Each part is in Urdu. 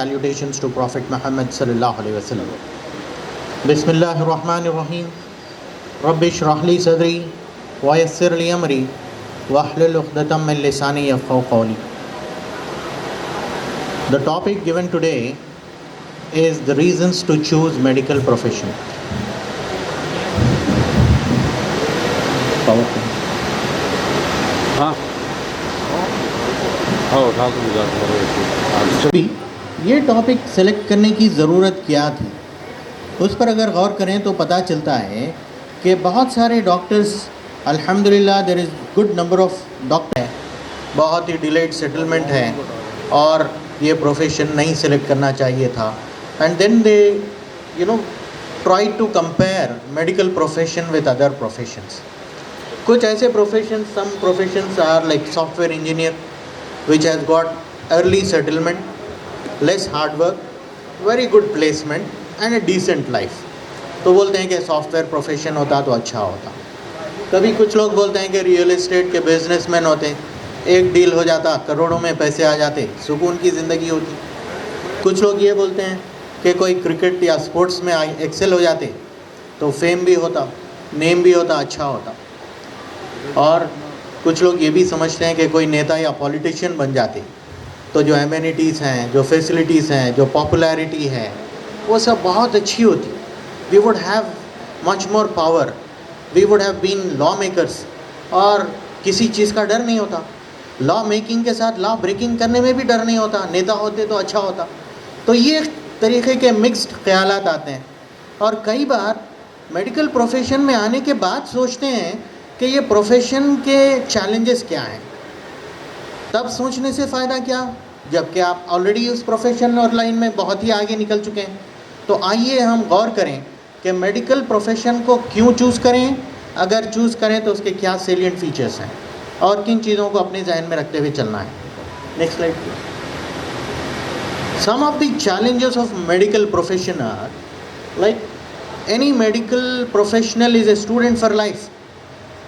salutations to Prophet Muhammad sallallahu alaihi wasallam. Bismillahir Rahmanir Rahim. Rabbi shrah li sadri wa yassir li amri wahlul 'uqdatam min lisani yafqahu qawli. The topic given today is the reasons to choose medical profession. یہ ٹاپک سلیکٹ کرنے کی ضرورت کیا تھی، اس پر اگر غور کریں تو پتہ چلتا ہے کہ بہت سارے ڈاکٹرز الحمدللہ there is good number of doctor, بہت ہی ڈیلیڈ سیٹلمنٹ ہے اور یہ پروفیشن نہیں سلیکٹ کرنا چاہیے تھا. And then they try to compare medical profession with other professions. کچھ ایسے professions, some professions are like software engineer which has got early settlement, less hard work, very good placement and a decent life. تو بولتے ہیں کہ سافٹ ویئر پروفیشن ہوتا تو اچھا ہوتا. کبھی کچھ لوگ بولتے ہیں کہ ریئل اسٹیٹ کے بزنس مین ہوتے ہیں، ایک ڈیل ہو جاتا کروڑوں میں پیسے آ جاتے، سکون کی زندگی ہوتی. کچھ لوگ یہ بولتے ہیں کہ کوئی کرکٹ یا اسپورٹس میں ایکسل ہو جاتے تو فیم بھی ہوتا، نیم بھی ہوتا، اچھا ہوتا. اور کچھ لوگ یہ بھی سمجھتے ہیں کہ کوئی نیتا یا پولیٹیشین بن جاتے تو جو ایمینٹیز ہیں، جو فیسلٹیز ہیں، جو پاپولیرٹی ہے، وہ سب بہت اچھی ہوتی. We would have much more power, we would have been lawmakers, اور کسی چیز کا ڈر نہیں ہوتا. لا میکنگ کے ساتھ لا بریکنگ کرنے میں بھی ڈر نہیں ہوتا. نیتا ہوتے تو اچھا ہوتا. تو یہ طریقے کے مکسڈ خیالات آتے ہیں، اور کئی بار میڈیکل پروفیشن میں آنے کے بعد سوچتے ہیں کہ یہ پروفیشن کے چیلنجز کیا ہیں. تب سوچنے سے فائدہ کیا جب کہ آپ آلریڈی اس پروفیشن اور لائن میں بہت ہی آگے نکل چکے ہیں. تو آئیے ہم غور کریں کہ میڈیکل پروفیشن کو کیوں چوز کریں، اگر چوز کریں تو اس کے کیا سیلینٹ فیچرز ہیں اور کن چیزوں کو اپنے ذہن میں رکھتے ہوئے چلنا ہے. Next slide please. Some of the challenges of medical profession are like any medical professional is a student for life.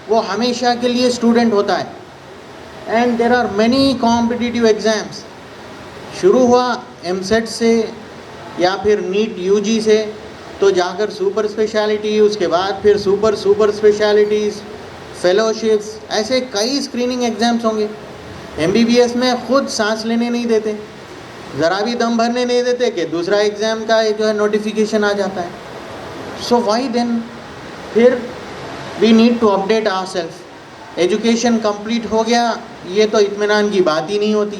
وہ ہمیشہ کے لیے اسٹوڈنٹ ہوتا ہے. And there are many competitive exams. شروع ہوا ایم سیٹ سے یا پھر نیٹ یو جی سے، تو جا کر سپر اسپیشلٹی، اس کے بعد پھر سپر اسپیشلٹیز، فیلوشپس، ایسے کئی اسکریننگ ایگزامس ہوں گے. ایم بی بی ایس میں خود سانس لینے نہیں دیتے، ذرا بھی دم بھرنے نہیں دیتے کہ دوسرا ایگزام کا جو ہے نوٹیفیکیشن آ جاتا ہے. سو وائی دین پھر we need to update our self. Education complete ہو گیا، یہ تو اطمینان کی بات ہی نہیں ہوتی.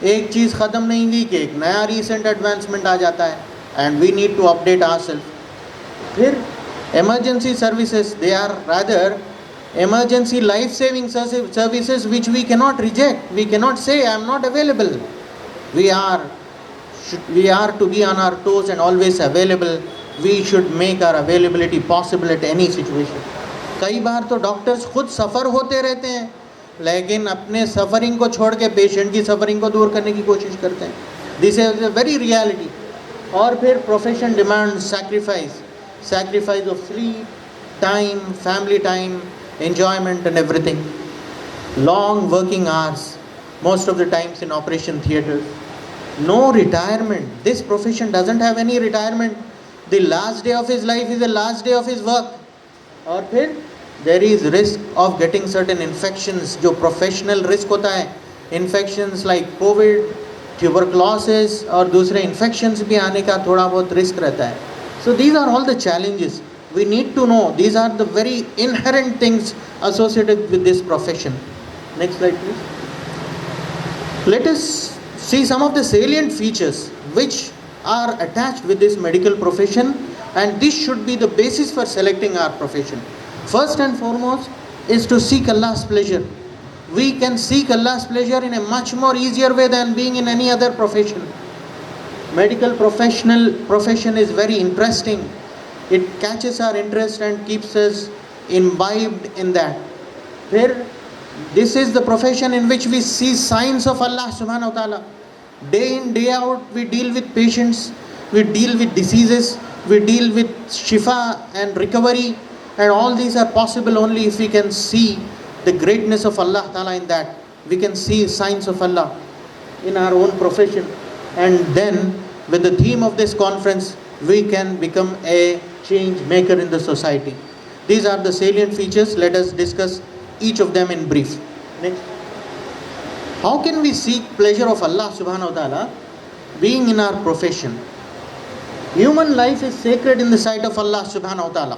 ایک چیز ختم نہیں ہوئی کہ ایک نیا ریسنٹ ایڈوانسمنٹ آ جاتا ہے، and we need to update our self. پھر emergency services, they are rather emergency life saving services which we can not reject. We can not say I am not available. We are to be on our toes and always available. We should make our availability possible at any situation. کئی بار تو ڈاکٹرز خود سفر ہوتے رہتے ہیں، لیکن اپنے سفرنگ کو چھوڑ کے پیشنٹ کی سفرنگ کو دور کرنے کی کوشش کرتے ہیں. This is a very reality. اور پھر profession demand sacrifice of sleep time, family time, enjoyment and everything. Long working hours most of the times in operation theatre. No retirement. This profession doesn't have any retirement. The last day of his life is the last day of his work. اور پھر there is risk of getting certain infections جو professional risk ہوتا ہے. infections like COVID, tuberculosis اور دوسرے infections بھی آنے کا تھوڑا بہت risk رہتا ہے. So these are all the challenges we need to know. These are the very inherent things associated with this profession. Next slide please. Let us see some of the salient features which are attached with this medical profession, and this should be the basis for selecting our profession. First and foremost is to seek Allah's pleasure. We can seek Allah's pleasure in a much more easier way than being in any other profession. Medical profession is very interesting. It catches our interest and keeps us imbibed in that. This is the profession in which we see signs of Allah subhanahu wa ta'ala. Day in, day out, we deal with patients, we deal with diseases, we deal with shifa and recovery, and all these are possible only if we can see the greatness of Allah Ta'ala in that. We can see signs of Allah in our own profession, and then with the theme of this conference, we can become a change maker in the society. These are the salient features. Let us discuss each of them in brief. Next. How can we seek pleasure of Allah subhanahu wa ta'ala being in our profession? Human life is sacred in the sight of Allah subhanahu wa ta'ala.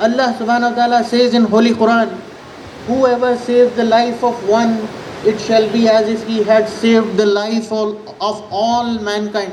Allah subhanahu wa ta'ala says in Holy Quran, whoever saves the life of one, it shall be as if he had saved the life of all mankind.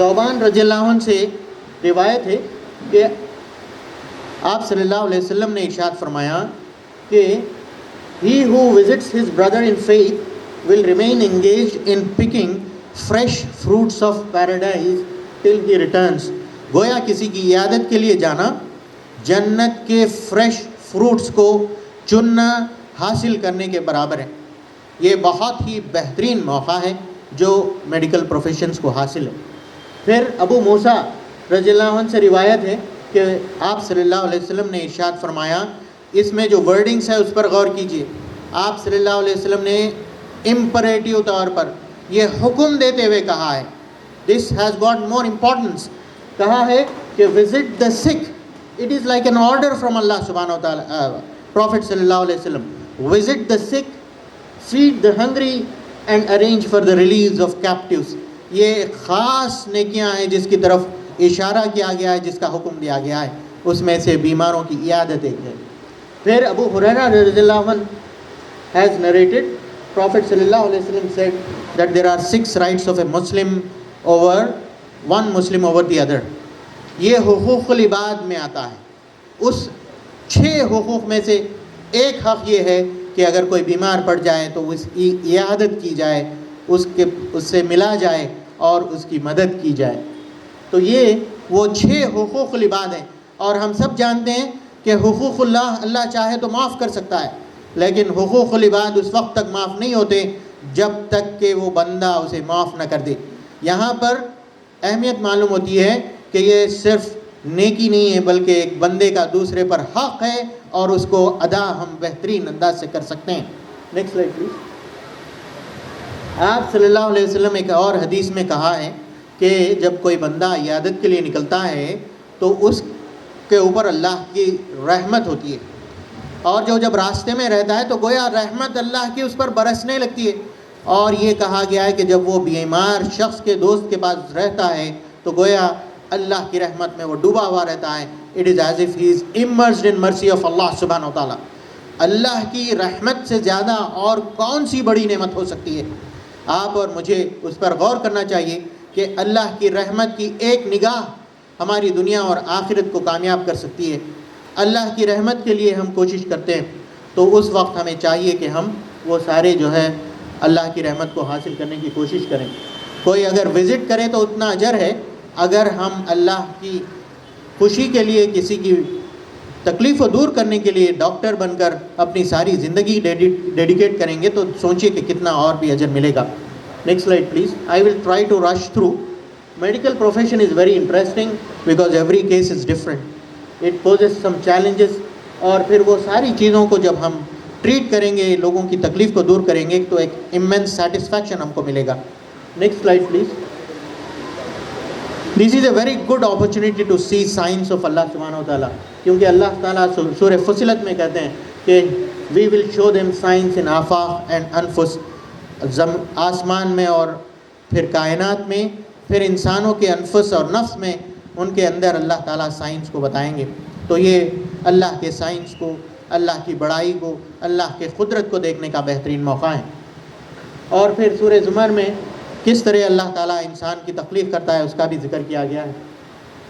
صوبان رضی اللہ عنہ سے روایت ہے کہ آپ صلی اللہ علیہ وسلم نے ارشاد فرمایا کہ he who visits his brother in faith will remain engaged in picking fresh fruits of paradise till he returns. گویا کسی کی عیادت کے لیے جانا جنت کے فریش فروٹس کو چننا حاصل کرنے کے برابر ہے. یہ بہت ہی بہترین موقع ہے جو میڈیکل پروفیشنز کو حاصل ہے. پھر ابو موسیٰ رضی اللہ عنہ سے روایت ہے کہ آپ صلی اللہ علیہ وسلم نے ارشاد فرمایا, اس میں جو ورڈنگس ہے اس پر غور کیجئے. آپ صلی اللہ علیہ وسلم نے امپریٹیو طور پر یہ حکم دیتے ہوئے کہا ہے, this has got more importance, کہا ہے کہ visit the sick. It is like an order from اللہ سبحانہ و تعالیٰ. پروفٹ صلی اللہ علیہ وسلم, visit the sick, feed the hungry and arrange for the release of captives. یہ خاص نیکیاں ہیں جس کی طرف اشارہ کیا گیا ہے, جس کا حکم دیا گیا ہے, اس میں سے بیماروں کی عیادت ایک ہے. پھر ابو ہریرہ رضی اللہ عنہ has narrated, Prophet sallallahu alaihi wasallam said that there are 6 rights of a Muslim over one Muslim over the other. یہ حقوق العباد میں آتا ہے. اس 6 حقوق میں سے ایک حق یہ ہے کہ اگر کوئی بیمار پڑ جائے تو اس کی عیادت کی جائے, اس سے ملا جائے اور اس کی مدد کی جائے. تو یہ وہ 6 حقوق العباد ہیں. اور ہم سب جانتے ہیں کہ حقوق اللہ چاہے تو معاف کر سکتا ہے, لیکن حقوق العباد اس وقت تک معاف نہیں ہوتے جب تک کہ وہ بندہ اسے معاف نہ کر دے. یہاں پر اہمیت معلوم ہوتی ہے کہ یہ صرف نیکی نہیں ہے بلکہ ایک بندے کا دوسرے پر حق ہے اور اس کو ادا ہم بہترین انداز سے کر سکتے ہیں. Next slide please. آپ صلی اللہ علیہ وسلم ایک اور حدیث میں کہا ہے کہ جب کوئی بندہ عیادت کے لیے نکلتا ہے تو اس کے اوپر اللہ کی رحمت ہوتی ہے, اور جو جب راستے میں رہتا ہے تو گویا رحمت اللہ کی اس پر برسنے لگتی ہے. اور یہ کہا گیا ہے کہ جب وہ بیمار شخص کے دوست کے پاس رہتا ہے تو گویا اللہ کی رحمت میں وہ ڈوبا ہوا رہتا ہے. It is as if he is immersed in mercy of اللہ سبحانہ و تعالیٰ. اللہ کی رحمت سے زیادہ اور کون سی بڑی نعمت ہو سکتی ہے. آپ اور مجھے اس پر غور کرنا چاہیے کہ اللہ کی رحمت کی ایک نگاہ ہماری دنیا اور آخرت کو کامیاب کر سکتی ہے. اللہ کی رحمت کے لیے ہم کوشش کرتے ہیں تو اس وقت ہمیں چاہیے کہ ہم وہ سارے جو ہے اللہ کی رحمت کو حاصل کرنے کی کوشش کریں. کوئی اگر وزٹ کرے تو اتنا اجر ہے, اگر ہم اللہ کی خوشی کے لیے کسی کی تکلیف کو دور کرنے کے لیے ڈاکٹر بن کر اپنی ساری زندگی ڈیڈیکیٹ کریں گے تو سوچیے کہ کتنا اور بھی اجر ملے گا. Next slide please. I will try to rush through. Medical profession is very interesting because every case is different. It poses some challenges, اور پھر وہ ساری چیزوں کو جب ہم ٹریٹ کریں گے, لوگوں کی تکلیف کو دور کریں گے, تو ایک امینس سیٹسفیکشن ہم کو ملے گا. Next slide please. This is a very good opportunity to see science of اللہ سبحانہ و تعالیٰ, کیونکہ اللہ تعالیٰ سورہ فصلت میں کہتے ہیں کہ we will show them science in آفاق اینڈ انفس. آسمان میں اور پھر کائنات میں, پھر انسانوں کے انفس اور نفس میں, ان کے اندر اللہ تعالیٰ سائنس کو بتائیں گے. تو یہ اللہ کے سائنس کو, اللہ کی بڑائی کو, اللہ کے قدرت کو دیکھنے کا بہترین موقع ہے. اور پھر سورہ زمر میں کس طرح اللہ تعالیٰ انسان کی تخلیق کرتا ہے اس کا بھی ذکر کیا گیا ہے.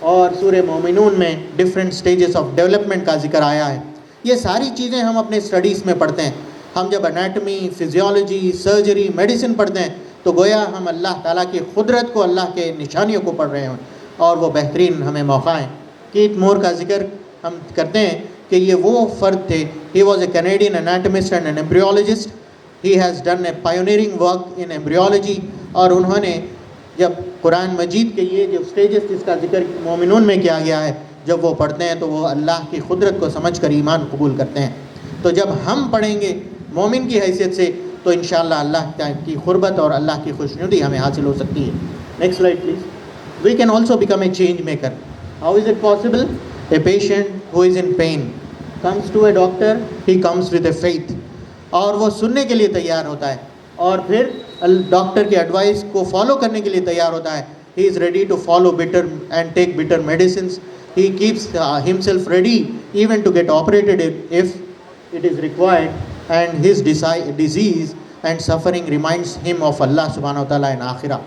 اور سورہ مومنون میں ڈفرینٹ سٹیجز آف ڈیولپمنٹ کا ذکر آیا ہے. یہ ساری چیزیں ہم اپنے اسٹڈیز میں پڑھتے ہیں. ہم جب انیٹمی, فزیولوجی, سرجری, میڈیسن پڑھتے ہیں تو گویا ہم اللہ تعالیٰ کی قدرت کو, اللہ کے نشانیوں کو پڑھ رہے ہیں, اور وہ بہترین ہمیں موقع ہیں. کیت مور کا ذکر ہم کرتے ہیں کہ یہ وہ فرد تھے. He was a Canadian anatomist and an embryologist. He has done a pioneering work in embryology. اور انہوں نے جب قرآن مجید کے یہ جو سٹیجز جس کا ذکر مومنون میں کیا گیا ہے, جب وہ پڑھتے ہیں تو وہ اللہ کی قدرت کو سمجھ کر ایمان قبول کرتے ہیں. تو جب ہم پڑھیں گے مومن کی حیثیت سے تو انشاءاللہ اللہ کی قربت اور اللہ کی خوشنودی ہمیں حاصل ہو سکتی ہے. Next slide please. We can also become a change maker. How is it possible? A patient who is in pain comes to a doctor, he comes with a faith. اور وہ سننے کے لیے تیار ہوتا ہے, اور پھر ڈاکٹر کے ایڈوائس کو فالو کرنے کے لیے تیار ہوتا ہے. He is ready to follow bitter and take bitter medicines. He keeps himself ready even to get operated if it is required. And his disease and suffering reminds him of Allah subhanahu wa ta'ala in آخرہ.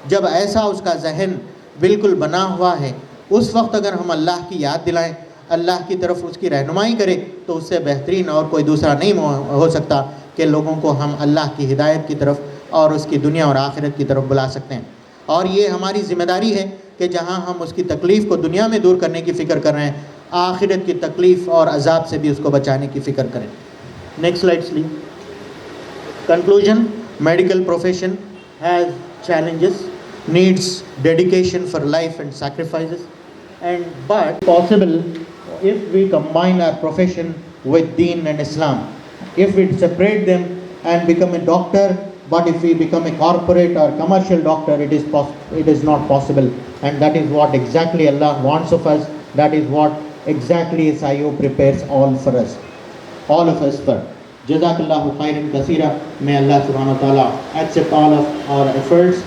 جب ایسا اس کا ذہن بالکل بنا ہوا ہے، اس وقت اگر ہم اللہ کی یاد دلائیں، اللہ کی طرف اس کی رہنمائی کریں، تو اس سے بہترین اور کوئی دوسرا نہیں ہو سکتا کہ لوگوں کو ہم اللہ کی ہدایت کی طرف اور اس کی دنیا اور آخرت کی طرف بلا سکتے ہیں. اور یہ ہماری ذمہ داری ہے کہ جہاں ہم اس کی تکلیف کو دنیا میں دور کرنے کی فکر کر رہے ہیں، آخرت کی تکلیف اور عذاب سے بھی اس کو بچانے کی فکر کریں. Next slide please. Conclusion: medical profession has challenges, needs dedication for life and sacrifices, but possible if we combine our profession with Deen and Islam. If we separate them and become a doctor, but if we become a corporate or commercial doctor, it is not possible, and that is what exactly Allah wants of us. That is what exactly SIO prepares all of us for. Jazakallahu khairan kaseera. May Allah subhanahu wa ta'ala accept all of our efforts.